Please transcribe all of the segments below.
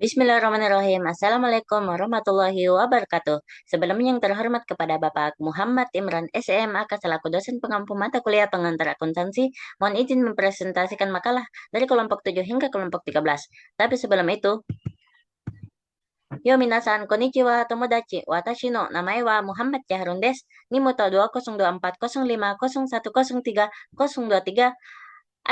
Bismillahirrahmanirrahim. Assalamualaikum warahmatullahi wabarakatuh. Sebelumnya yang terhormat kepada Bapak Muhammad Imran SMAK selaku dosen pengampu mata kuliah pengantar akuntansi, mohon izin mempresentasikan makalah dari kelompok 7 hingga kelompok 13. Tapi sebelum itu, yo minasan konnichiwa tomodachi, watashi no namae wa Muhammad Jahrun desu. Nimuto 20240510303023.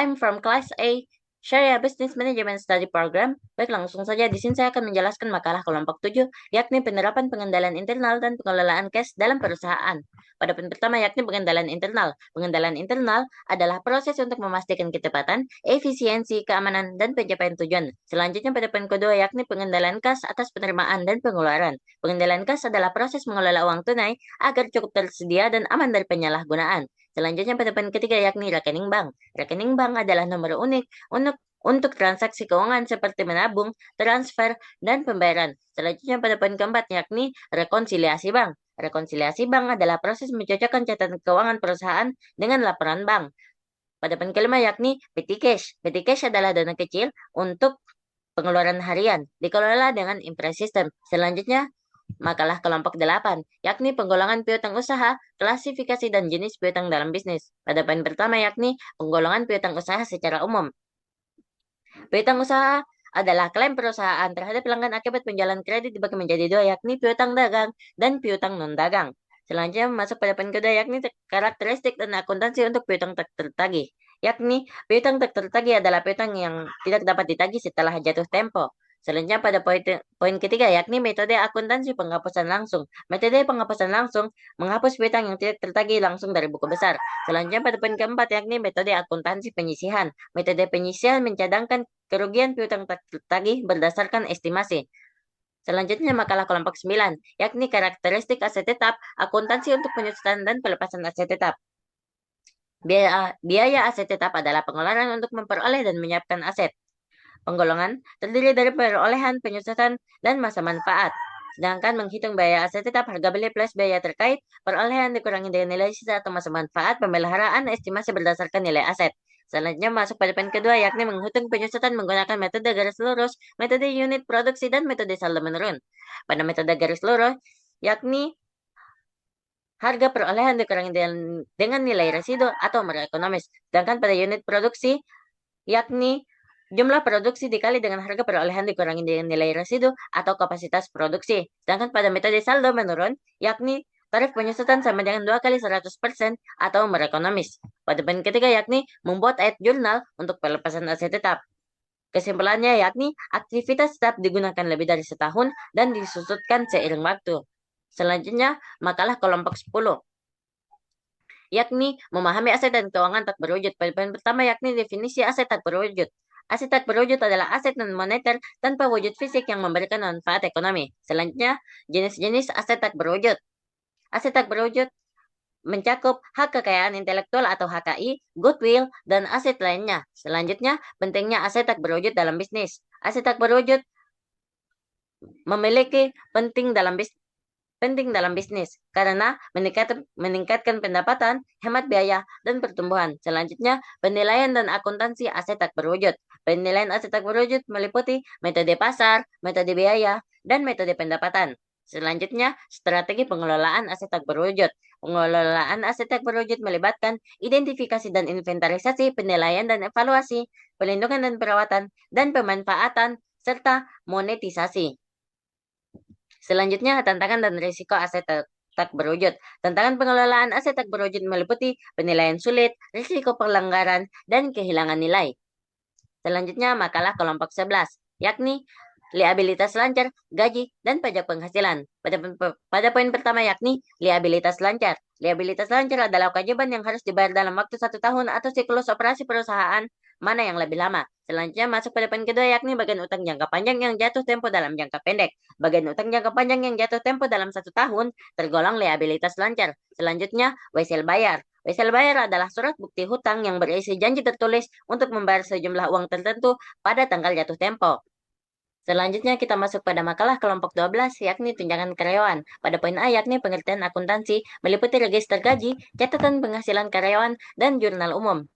I'm from class A, Sharia Business Management Study Program. Baik, langsung saja di sini saya akan menjelaskan makalah kelompok 7, yakni penerapan pengendalian internal dan pengelolaan cash dalam perusahaan. Pada poin pertama yakni pengendalian internal. Pengendalian internal adalah proses untuk memastikan ketepatan, efisiensi, keamanan, dan pencapaian tujuan. Selanjutnya pada poin kedua yakni pengendalian kas atas penerimaan dan pengeluaran. Pengendalian kas adalah proses mengelola uang tunai agar cukup tersedia dan aman dari penyalahgunaan. Selanjutnya pada poin ketiga yakni rekening bank. Rekening bank adalah nomor unik untuk transaksi keuangan seperti menabung, transfer, dan pembayaran. Selanjutnya pada poin keempat yakni rekonsiliasi bank. Rekonsiliasi bank adalah proses mencocokkan catatan keuangan perusahaan dengan laporan bank. Pada poin kelima yakni petty cash. Petty cash adalah dana kecil untuk pengeluaran harian, dikelola dengan impress system. Selanjutnya makalah kelompok 8, yakni penggolongan piutang usaha, klasifikasi dan jenis piutang dalam bisnis. Pada poin pertama yakni penggolongan piutang usaha secara umum. Piutang usaha adalah klaim perusahaan terhadap pelanggan akibat penjualan kredit dibagi menjadi dua, yakni piutang dagang dan piutang non-dagang. Selanjutnya masuk pada poin kedua, yakni karakteristik dan akuntansi untuk piutang tak tertagih. Yakni piutang tak tertagih adalah piutang yang tidak dapat ditagih setelah jatuh tempo. Selanjutnya pada poin ketiga, yakni metode akuntansi penghapusan langsung. Metode penghapusan langsung menghapus piutang yang tidak tertagih langsung dari buku besar. Selanjutnya pada poin keempat, yakni metode akuntansi penyisihan. Metode penyisihan mencadangkan kerugian piutang tak tertagih berdasarkan estimasi. Selanjutnya makalah kelompok 9, yakni karakteristik aset tetap, akuntansi untuk penyusutan dan pelepasan aset tetap. Biaya aset tetap adalah pengeluaran untuk memperoleh dan menyiapkan aset. Penggolongan terdiri dari perolehan, penyusutan, dan masa manfaat. Sedangkan menghitung biaya aset tetap harga beli plus biaya terkait, perolehan dikurangi dengan nilai sisa atau masa manfaat, pemeliharaan, estimasi berdasarkan nilai aset. Selanjutnya masuk pada poin kedua, yakni menghitung penyusutan menggunakan metode garis lurus, metode unit produksi, dan metode saldo menurun. Pada metode garis lurus, yakni harga perolehan dikurangi dengan nilai residu atau umur ekonomis. Sedangkan pada unit produksi, yakni jumlah produksi dikali dengan harga perolehan dikurangi dengan nilai residu atau kapasitas produksi. Sedangkan pada metode saldo menurun, yakni tarif penyusutan sama dengan 2 kali 100% atau umur ekonomis. Pada poin ketiga yakni membuat ayat jurnal untuk pelepasan aset tetap. Kesimpulannya yakni aktivitas tetap digunakan lebih dari setahun dan disusutkan seiring waktu. Selanjutnya, makalah kelompok 10, yakni memahami aset dan keuangan tak berwujud. Pada poin pertama yakni definisi aset tak berwujud. Aset tak berwujud adalah aset non-moneter tanpa wujud fisik yang memberikan manfaat ekonomi. Selanjutnya, jenis-jenis aset tak berwujud. Aset tak berwujud mencakup hak kekayaan intelektual atau HKI, goodwill, dan aset lainnya. Selanjutnya, pentingnya aset tak berwujud dalam bisnis. Aset tak berwujud memiliki penting dalam bisnis karena meningkatkan pendapatan, hemat biaya, dan pertumbuhan. Selanjutnya, penilaian dan akuntansi aset tak berwujud. Penilaian aset tak berwujud meliputi metode pasar, metode biaya, dan metode pendapatan. Selanjutnya, strategi pengelolaan aset tak berwujud. Pengelolaan aset tak berwujud melibatkan identifikasi dan inventarisasi, penilaian dan evaluasi, pelindungan dan perawatan, dan pemanfaatan, serta monetisasi. Selanjutnya, tantangan dan risiko aset tak berwujud. Tantangan pengelolaan aset tak berwujud meliputi penilaian sulit, risiko pelanggaran, dan kehilangan nilai. Selanjutnya, makalah kelompok 11, yakni liabilitas lancar, gaji, dan pajak penghasilan. Pada poin pertama yakni liabilitas lancar. Liabilitas lancar adalah kewajiban yang harus dibayar dalam waktu 1 tahun atau siklus operasi perusahaan, mana yang lebih lama. Selanjutnya masuk pada poin kedua yakni bagian utang jangka panjang yang jatuh tempo dalam jangka pendek. Bagian utang jangka panjang yang jatuh tempo dalam 1 tahun tergolong liabilitas lancar. Selanjutnya, wesel bayar. Wesel bayar adalah surat bukti hutang yang berisi janji tertulis untuk membayar sejumlah uang tertentu pada tanggal jatuh tempo. Selanjutnya kita masuk pada makalah kelompok 12 yakni tunjangan karyawan. Pada poin A yakni pengertian akuntansi meliputi register gaji, catatan penghasilan karyawan, dan jurnal umum.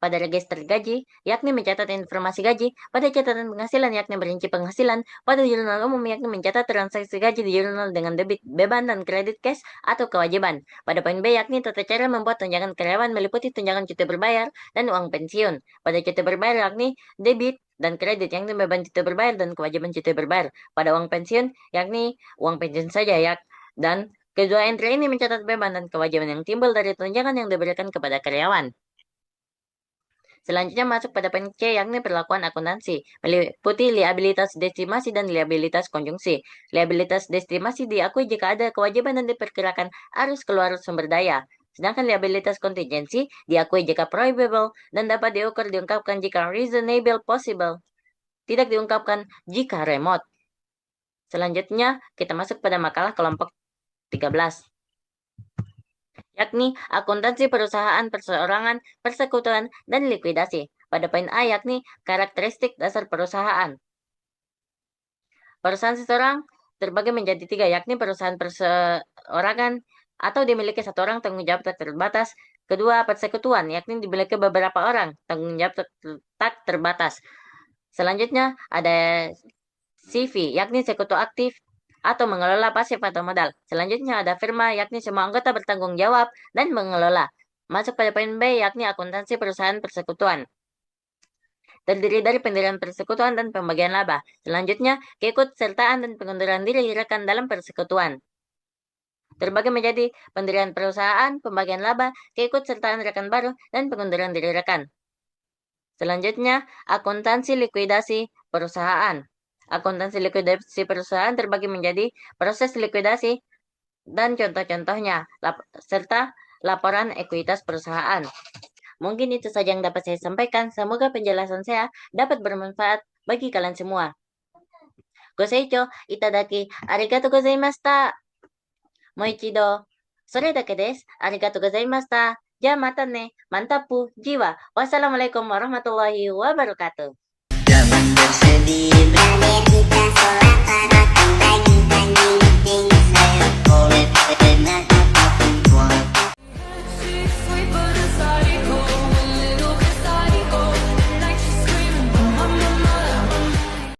pada register gaji, yakni mencatat informasi gaji, pada catatan penghasilan, yakni merinci penghasilan, pada jurnal umum, yakni mencatat transaksi gaji di jurnal dengan debit, beban, dan kredit cash atau kewajiban. Pada poin B, yakni tata cara membuat tunjangan karyawan meliputi tunjangan cuti berbayar dan uang pensiun. Pada cuti berbayar, yakni debit dan kredit, yakni beban cuti berbayar dan kewajiban cuti berbayar. Pada uang pensiun, yakni uang pensiun saja, dan kedua entry ini mencatat beban dan kewajiban yang timbul dari tunjangan yang diberikan kepada karyawan. Selanjutnya masuk pada poin C, yakni perlakuan akuntansi, meliputi liabilitas destimasi dan liabilitas konjungsi. Liabilitas destimasi diakui jika ada kewajiban dan diperkirakan arus keluar sumber daya. Sedangkan liabilitas kontingensi diakui jika probable dan dapat diukur diungkapkan jika reasonable possible, tidak diungkapkan jika remote. Selanjutnya, kita masuk pada makalah kelompok 13, yakni akuntansi perusahaan, perseorangan, persekutuan, dan likuidasi. Pada poin A, yakni karakteristik dasar perusahaan. Perusahaan seseorang terbagi menjadi 3, yakni perusahaan perseorangan atau dimiliki satu orang, tanggung jawab tak terbatas. Kedua, persekutuan, yakni dimiliki beberapa orang, tanggung jawab tak terbatas. Selanjutnya ada CV, yakni sekutu aktif atau mengelola pasif atau modal. Selanjutnya ada firma, yakni semua anggota bertanggung jawab dan mengelola. Masuk pada poin B, yakni akuntansi perusahaan persekutuan. Terdiri dari pendirian persekutuan dan pembagian laba. Selanjutnya, keikutsertaan dan pengunduran diri rekan dalam persekutuan. Terbagi menjadi pendirian perusahaan, pembagian laba, keikutsertaan rekan baru, dan pengunduran diri rekan. Selanjutnya, akuntansi likuidasi perusahaan. Akuntansi likuidasi perusahaan terbagi menjadi proses likuidasi dan contoh-contohnya, serta laporan ekuitas perusahaan. Mungkin itu saja yang dapat saya sampaikan. Semoga penjelasan saya dapat bermanfaat bagi kalian semua. Goseicho itadaki arigatou gozaimashita. Moichido, それだけです。ありがとうございました。じゃあまたね。Mantapu, jiwa. Wassalamualaikum warahmatullahi wabarakatuh. Jangan bersedih, berani kita